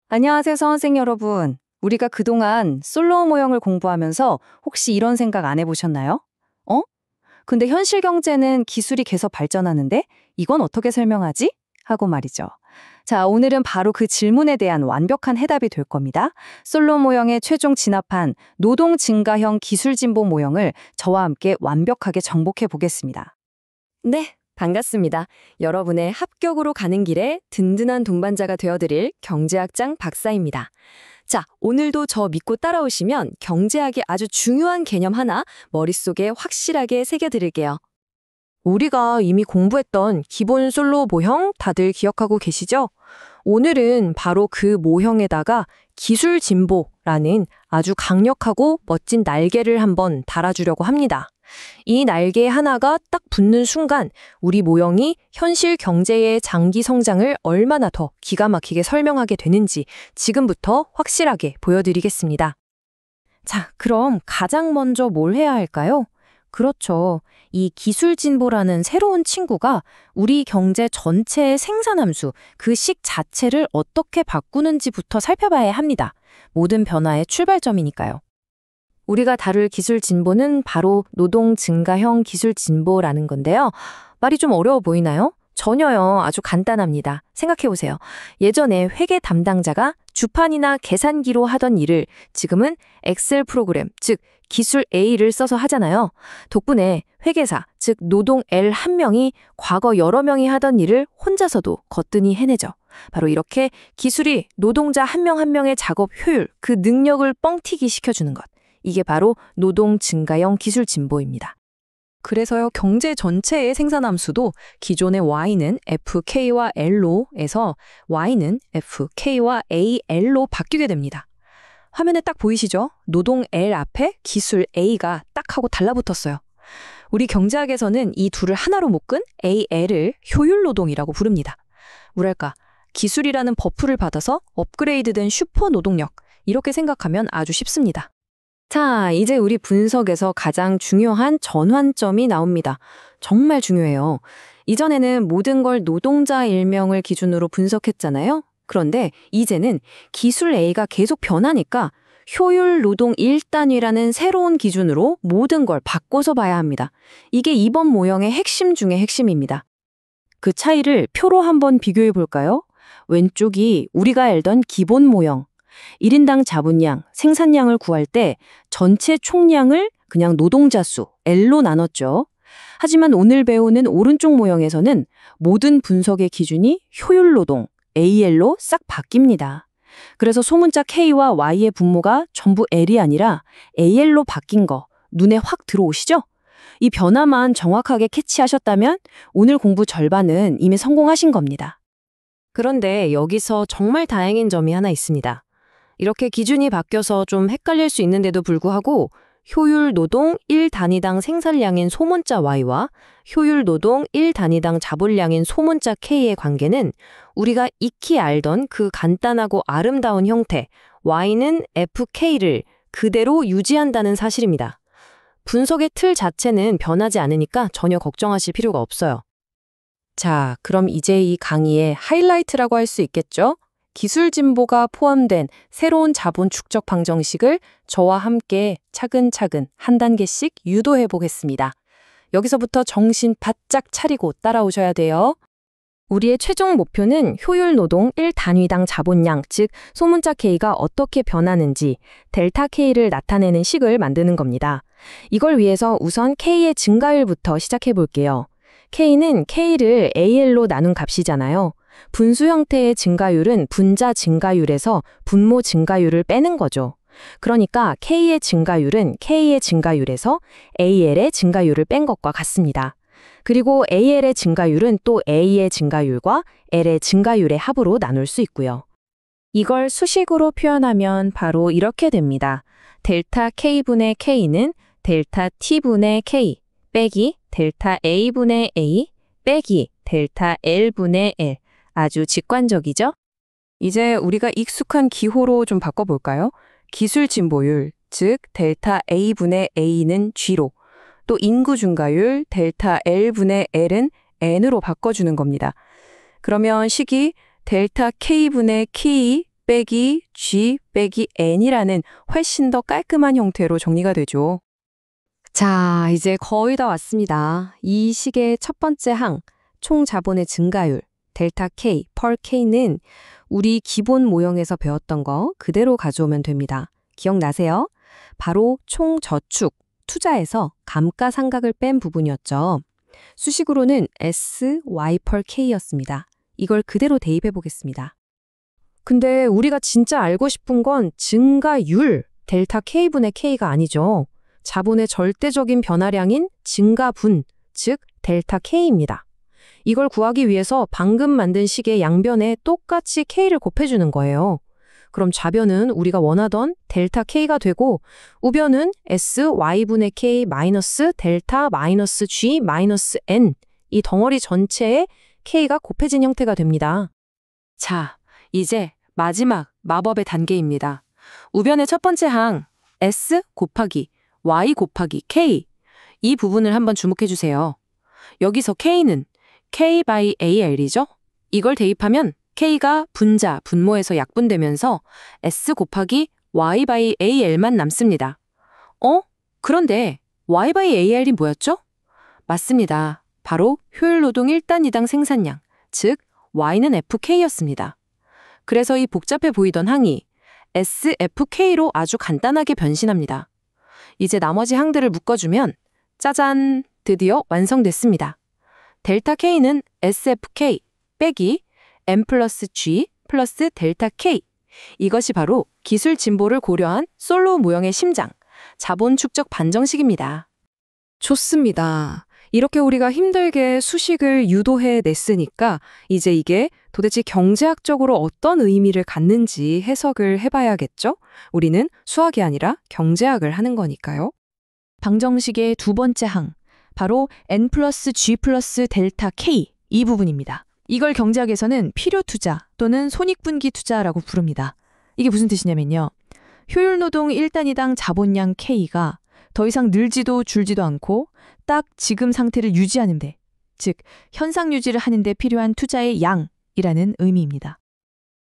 안녕하세요, 선생님 여러분. 우리가 그동안 솔로몬 모형을 공부하면서 혹시 이런 생각 안 해보셨나요? 어? 근데 현실 경제는 기술이 계속 발전하는데 이건 어떻게 설명하지? 하고 말이죠. 자, 오늘은 바로 그 질문에 대한 완벽한 해답이 될 겁니다. 솔로몬 모형에 최종 진압한 노동 증가형 기술 진보 모형을 저와 함께 완벽하게 정복해 보겠습니다. 네, 반갑습니다. 여러분의 합격으로 가는 길에 든든한 동반자가 되어드릴 경제학장 박사입니다. 자, 오늘도 저 믿고 따라오시면 경제학의 아주 중요한 개념 하나 머릿속에 확실하게 새겨드릴게요. 우리가 이미 공부했던 기본 솔로 모형 다들 기억하고 계시죠? 오늘은 바로 그 모형에다가 기술 진보라는 아주 강력하고 멋진 날개를 한번 달아주려고 합니다. 이 날개 하나가 딱 붙는 순간 우리 모형이 현실 경제의 장기 성장을 얼마나 더 기가 막히게 설명하게 되는지 지금부터 확실하게 보여드리겠습니다. 자, 그럼 가장 먼저 뭘 해야 할까요? 그렇죠. 이 기술 진보라는 새로운 친구가 우리 경제 전체의 생산함수, 그 식 자체를 어떻게 바꾸는지부터 살펴봐야 합니다. 모든 변화의 출발점이니까요. 우리가 다룰 기술 진보는 바로 노동 증가형 기술 진보라는 건데요. 말이 좀 어려워 보이나요? 전혀요. 아주 간단합니다. 생각해보세요. 예전에 회계 담당자가 주판이나 계산기로 하던 일을 지금은 엑셀 프로그램, 즉 기술 A를 써서 하잖아요. 덕분에 회계사, 즉 노동 L 한 명이 과거 여러 명이 하던 일을 혼자서도 거뜬히 해내죠. 바로 이렇게 기술이 노동자 한 명 한 명의 작업 효율, 그 능력을 뻥튀기 시켜주는 것. 이게 바로 노동 증가형 기술 진보입니다. 그래서요, 경제 전체의 생산함수도 기존의 Y는 FK와 L로에서 Y는 FK와 AL로 바뀌게 됩니다. 화면에 딱 보이시죠? 노동 L 앞에 기술 A가 딱 하고 달라붙었어요. 우리 경제학에서는 이 둘을 하나로 묶은 AL을 효율 노동이라고 부릅니다. 뭐랄까, 기술이라는 버프를 받아서 업그레이드된 슈퍼 노동력, 이렇게 생각하면 아주 쉽습니다. 자, 이제 우리 분석에서 가장 중요한 전환점이 나옵니다. 정말 중요해요. 이전에는 모든 걸 노동자 일명을 기준으로 분석했잖아요. 그런데 이제는 기술 A가 계속 변하니까 효율 노동 1단위라는 새로운 기준으로 모든 걸 바꿔서 봐야 합니다. 이게 이번 모형의 핵심 중의 핵심입니다. 그 차이를 표로 한번 비교해 볼까요? 왼쪽이 우리가 알던 기본 모형. 1인당 자본량, 생산량을 구할 때 전체 총량을 그냥 노동자 수, L로 나눴죠. 하지만 오늘 배우는 오른쪽 모형에서는 모든 분석의 기준이 효율 노동, AL로 싹 바뀝니다. 그래서 소문자 K와 Y의 분모가 전부 L이 아니라 AL로 바뀐 거 눈에 확 들어오시죠? 이 변화만 정확하게 캐치하셨다면 오늘 공부 절반은 이미 성공하신 겁니다. 그런데 여기서 정말 다행인 점이 하나 있습니다. 이렇게 기준이 바뀌어서 좀 헷갈릴 수 있는데도 불구하고 효율 노동 1단위당 생산량인 소문자 Y와 효율 노동 1단위당 자본량인 소문자 K의 관계는 우리가 익히 알던 그 간단하고 아름다운 형태 Y는 FK를 그대로 유지한다는 사실입니다. 분석의 틀 자체는 변하지 않으니까 전혀 걱정하실 필요가 없어요. 자, 그럼 이제 이 강의의 하이라이트라고 할 수 있겠죠? 기술 진보가 포함된 새로운 자본 축적 방정식을 저와 함께 차근차근 한 단계씩 유도해 보겠습니다. 여기서부터 정신 바짝 차리고 따라오셔야 돼요. 우리의 최종 목표는 효율 노동 1단위당 자본량, 즉 소문자 K가 어떻게 변하는지 델타 K를 나타내는 식을 만드는 겁니다. 이걸 위해서 우선 K의 증가율부터 시작해 볼게요. K는 K를 AL로 나눈 값이잖아요. 분수 형태의 증가율은 분자 증가율에서 분모 증가율을 빼는 거죠. 그러니까 K의 증가율은 K의 증가율에서 AL의 증가율을 뺀 것과 같습니다. 그리고 AL의 증가율은 또 A의 증가율과 L의 증가율의 합으로 나눌 수 있고요. 이걸 수식으로 표현하면 바로 이렇게 됩니다. 델타 K분의 K는 델타 T분의 K 빼기 델타 A분의 A 빼기 델타 L분의 L. 아주 직관적이죠? 이제 우리가 익숙한 기호로 좀 바꿔볼까요? 기술 진보율, 즉 델타 A분의 A는 G로, 또 인구 증가율 델타 L분의 L은 N으로 바꿔주는 겁니다. 그러면 식이 델타 K분의 K 빼기 G 빼기 N이라는 훨씬 더 깔끔한 형태로 정리가 되죠. 자, 이제 거의 다 왔습니다. 이 식의 첫 번째 항, 총 자본의 증가율, 델타 K, 펄 K는 우리 기본 모형에서 배웠던 거 그대로 가져오면 됩니다. 기억나세요? 바로 총 저축, 투자에서 감가상각을 뺀 부분이었죠. 수식으로는 S, Y 펄 K였습니다. 이걸 그대로 대입해 보겠습니다. 근데 우리가 진짜 알고 싶은 건 증가율, 델타 K분의 K가 아니죠. 자본의 절대적인 변화량인 증가분, 즉 델타 K입니다. 이걸 구하기 위해서 방금 만든 식의 양변에 똑같이 K를 곱해주는 거예요. 그럼 좌변은 우리가 원하던 델타 K가 되고 우변은 S, Y분의 K 마이너스 델타 마이너스 G 마이너스 N 이 덩어리 전체에 K가 곱해진 형태가 됩니다. 자, 이제 마지막 마법의 단계입니다. 우변의 첫 번째 항 S 곱하기 Y 곱하기 K 이 부분을 한번 주목해 주세요. 여기서 K는 K by AL이죠? 이걸 대입하면 K가 분자, 분모에서 약분되면서 S 곱하기 Y by AL만 남습니다. 그런데 Y by AL이 뭐였죠? 맞습니다. 바로 효율노동 1단 2당 생산량, 즉 Y는 FK였습니다. 그래서 이 복잡해 보이던 항이 SFK로 아주 간단하게 변신합니다. 이제 나머지 항들을 묶어주면 짜잔! 드디어 완성됐습니다. 델타 K는 SFK 빼기 M 플러스 G 플러스 델타 K. 이것이 바로 기술 진보를 고려한 솔로우 모형의 심장, 자본 축적 반정식입니다. 좋습니다. 이렇게 우리가 힘들게 수식을 유도해 냈으니까 이제 이게 도대체 경제학적으로 어떤 의미를 갖는지 해석을 해봐야겠죠? 우리는 수학이 아니라 경제학을 하는 거니까요. 방정식의 두 번째 항, 바로 N 플러스 G 플러스 델타 K 이 부분입니다. 이걸 경제학에서는 필요 투자 또는 손익분기 투자라고 부릅니다. 이게 무슨 뜻이냐면요. 효율노동 1단위당 자본량 K가 더 이상 늘지도 줄지도 않고 딱 지금 상태를 유지하는 데, 즉 현상 유지를 하는 데 필요한 투자의 양이라는 의미입니다.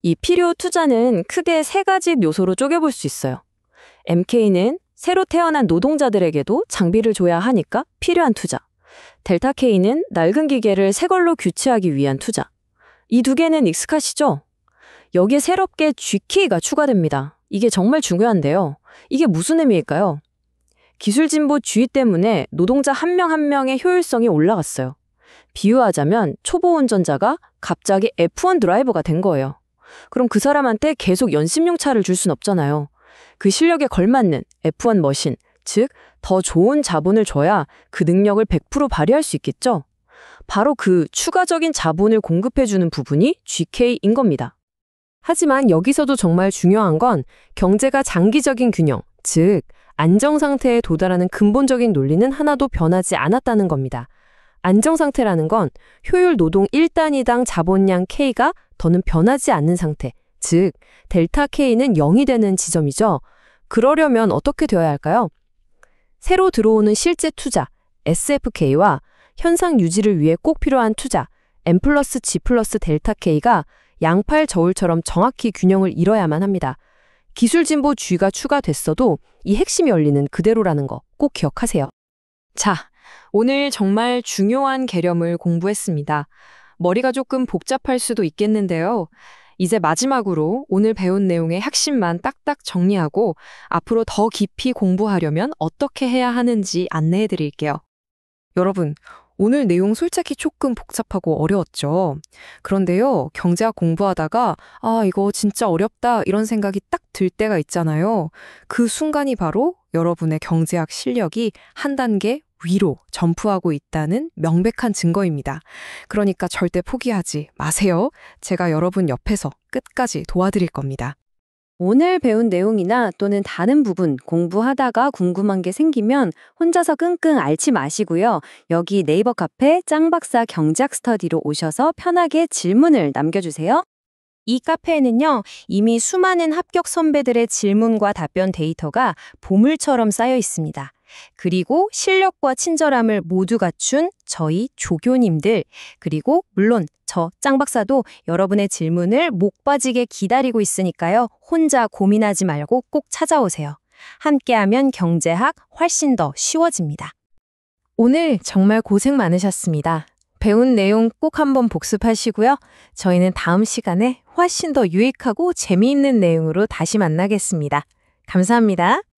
이 필요 투자는 크게 세 가지 요소로 쪼개볼 수 있어요. MK는 새로 태어난 노동자들에게도 장비를 줘야 하니까 필요한 투자. 델타 K는 낡은 기계를 새 걸로 교체하기 위한 투자. 이 두 개는 익숙하시죠? 여기에 새롭게 GK가 추가됩니다. 이게 정말 중요한데요. 이게 무슨 의미일까요? 기술 진보 G 때문에 노동자 한 명 한 명의 효율성이 올라갔어요. 비유하자면 초보 운전자가 갑자기 F1 드라이버가 된 거예요. 그럼 그 사람한테 계속 연습용 차를 줄 순 없잖아요. 그 실력에 걸맞는 F1 머신, 즉 더 좋은 자본을 줘야 그 능력을 100% 발휘할 수 있겠죠? 바로 그 추가적인 자본을 공급해주는 부분이 GK인 겁니다. 하지만 여기서도 정말 중요한 건 경제가 장기적인 균형, 즉 안정 상태에 도달하는 근본적인 논리는 하나도 변하지 않았다는 겁니다. 안정 상태라는 건 효율 노동 1단위당 자본량 K가 더는 변하지 않는 상태, 즉 델타 K는 0이 되는 지점이죠. 그러려면 어떻게 되어야 할까요? 새로 들어오는 실제 투자, SFK와 현상 유지를 위해 꼭 필요한 투자, M 플러스 G 플러스 델타 K가 양팔 저울처럼 정확히 균형을 이뤄야만 합니다. 기술 진보 G가 추가됐어도 이 핵심이 원리는 그대로라는 거 꼭 기억하세요. 자, 오늘 정말 중요한 개념을 공부했습니다. 머리가 조금 복잡할 수도 있겠는데요. 이제 마지막으로 오늘 배운 내용의 핵심만 딱딱 정리하고 앞으로 더 깊이 공부하려면 어떻게 해야 하는지 안내해 드릴게요. 여러분, 오늘 내용 솔직히 조금 복잡하고 어려웠죠? 그런데요, 경제학 공부하다가 이거 진짜 어렵다 이런 생각이 딱 들 때가 있잖아요. 그 순간이 바로 여러분의 경제학 실력이 한 단계 위로 점프하고 있다는 명백한 증거입니다. 그러니까 절대 포기하지 마세요. 제가 여러분 옆에서 끝까지 도와드릴 겁니다. 오늘 배운 내용이나 또는 다른 부분 공부하다가 궁금한 게 생기면 혼자서 끙끙 앓지 마시고요. 여기 네이버 카페 짱박사 경제학 스터디로 오셔서 편하게 질문을 남겨주세요. 이 카페에는요, 이미 수많은 합격 선배들의 질문과 답변 데이터가 보물처럼 쌓여 있습니다. 그리고 실력과 친절함을 모두 갖춘 저희 조교님들, 그리고 물론 저 짱 박사도 여러분의 질문을 목 빠지게 기다리고 있으니까요. 혼자 고민하지 말고 꼭 찾아오세요. 함께하면 경제학 훨씬 더 쉬워집니다. 오늘 정말 고생 많으셨습니다. 배운 내용 꼭 한번 복습하시고요. 저희는 다음 시간에 훨씬 더 유익하고 재미있는 내용으로 다시 만나겠습니다. 감사합니다.